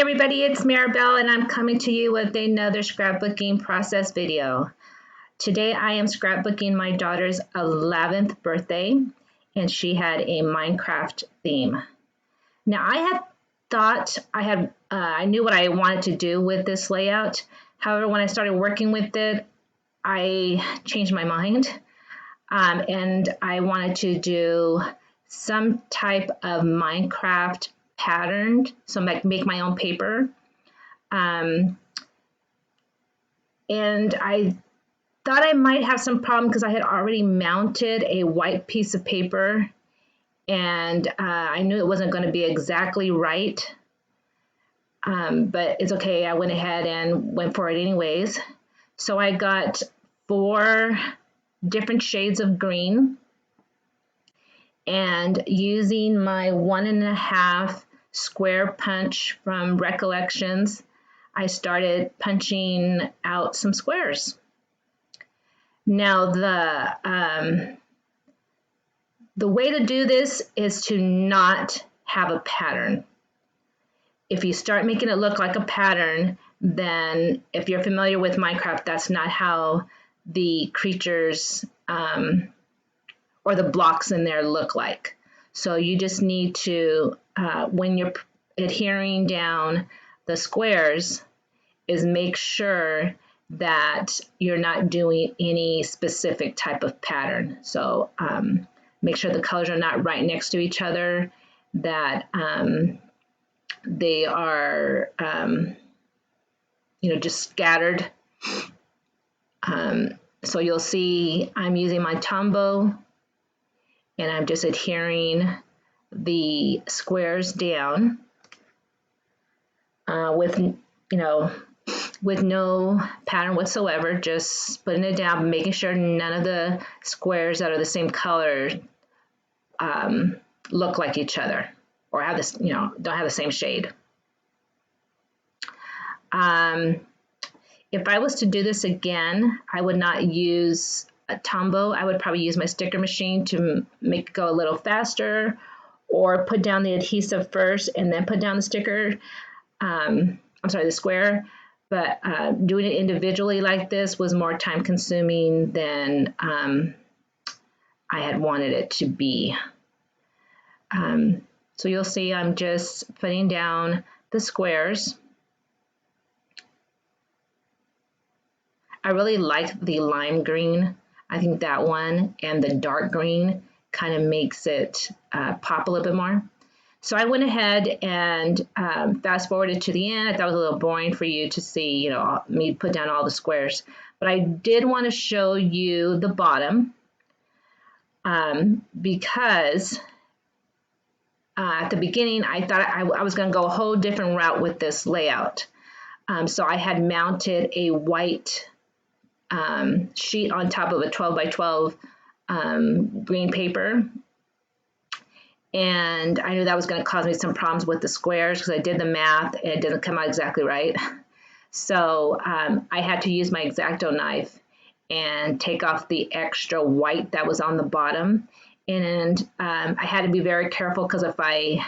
everybody, it's Maribel and I'm coming to you with another scrapbooking process video. Today I am scrapbooking my daughter's 11th birthday and she had a Minecraft theme. Now I knew what I wanted to do with this layout. However, when I started working with it, I changed my mind and I wanted to do some type of Minecraft pattern, so make my own paper. And I thought I might have some problem because I had already mounted a white piece of paper and I knew it wasn't going to be exactly right. But it's okay, I went ahead and went for it anyways. So I got 4 different shades of green, and using my 1.5 square punch from Recollections, I started punching out some squares. Now the way to do this is to not have a pattern. If you start making it look like a pattern, then if you're familiar with Minecraft, that's not how the creatures or the blocks in there look like. So you just need to, when you're adhering down the squares, is make sure that you're not doing any specific type of pattern. So make sure the colors are not right next to each other, that they are, just scattered. So you'll see I'm using my Tombow and I'm just adhering the squares down with no pattern whatsoever, just putting it down, making sure none of the squares that are the same color look like each other or have this, don't have the same shade. If I was to do this again, I would not use a Tombow. I would probably use my sticker machine to make it go a little faster, or put down the adhesive first and then put down the sticker. The square. But doing it individually like this was more time consuming than I had wanted it to be. So you'll see I'm just putting down the squares. I really like the lime green. I think that one and the dark green kind of makes it pop a little bit more. So I went ahead and fast forwarded to the end. I thought it was a little boring for you to see, me put down all the squares. But I did want to show you the bottom because at the beginning I thought I was going to go a whole different route with this layout. So I had mounted a white sheet on top of a 12 by 12 green paper. And I knew that was going to cause me some problems with the squares because I did the math and it didn't come out exactly right. So I had to use my X-Acto knife and take off the extra white that was on the bottom. And I had to be very careful because if I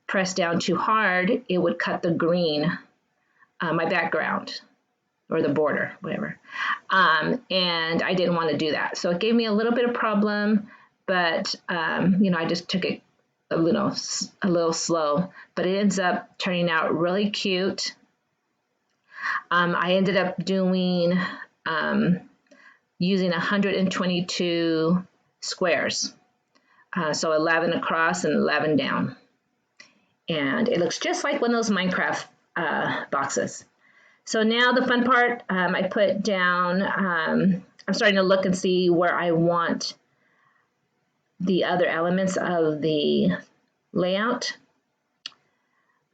pressed down too hard, it would cut the green, my background, or the border, whatever. And I didn't want to do that. So it gave me a little bit of problem, but I just took it a little slow, but it ends up turning out really cute. I ended up doing using 122 squares, so 11 across and 11 down, and it looks just like one of those Minecraft boxes. So now the fun part, I put down, I'm starting to look and see where I want the other elements of the layout.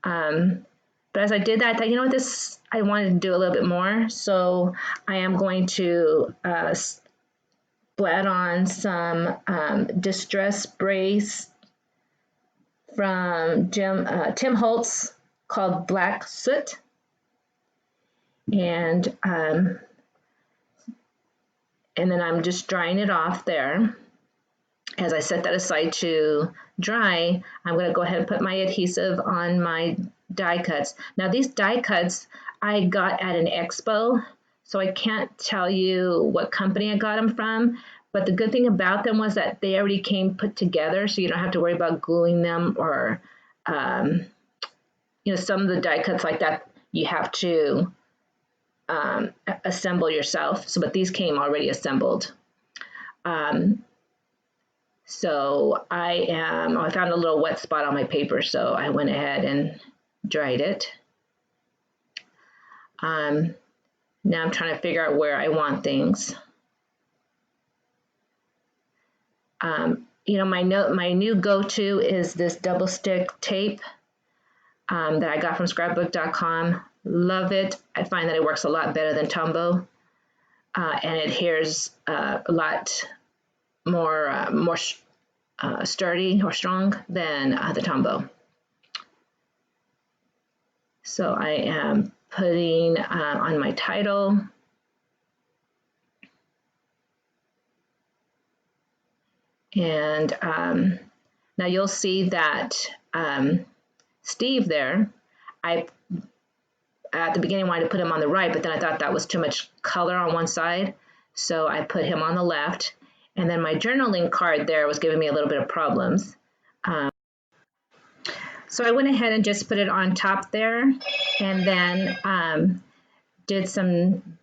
But as I did that, I thought, I wanted to do a little bit more. So I am going to splat on some distress sprays from Tim Holtz called Black Soot. And then I'm just drying it off there. As I set that aside to dry, I'm going to go ahead and put my adhesive on my die cuts. Now these die cuts I got at an expo, so I can't tell you what company I got them from, but the good thing about them was that they already came put together, so you don't have to worry about gluing them or, some of the die cuts like that you have to assemble yourself. So, but these came already assembled. So I found a little wet spot on my paper, so I went ahead and dried it. Now I'm trying to figure out where I want things. My new go-to is this double stick tape that I got from scrapbook.com. Love it. I find that it works a lot better than Tombow, and it adheres a lot more sturdy or strong than the Tombow. So I am putting on my title. And now you'll see that Steve there, I at the beginning wanted to put him on the right, but then I thought that was too much color on one side. So I put him on the left. And then my journaling card there was giving me a little bit of problems. So I went ahead and just put it on top there, and then did some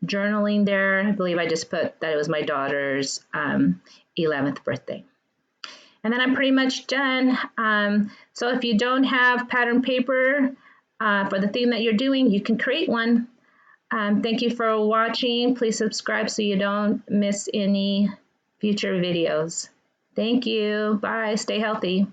journaling there. I believe I just put that it was my daughter's 11th birthday. And then I'm pretty much done. So if you don't have pattern paper for the theme that you're doing, you can create one. Thank you for watching. Please subscribe so you don't miss any future videos. Thank you. Bye. Stay healthy.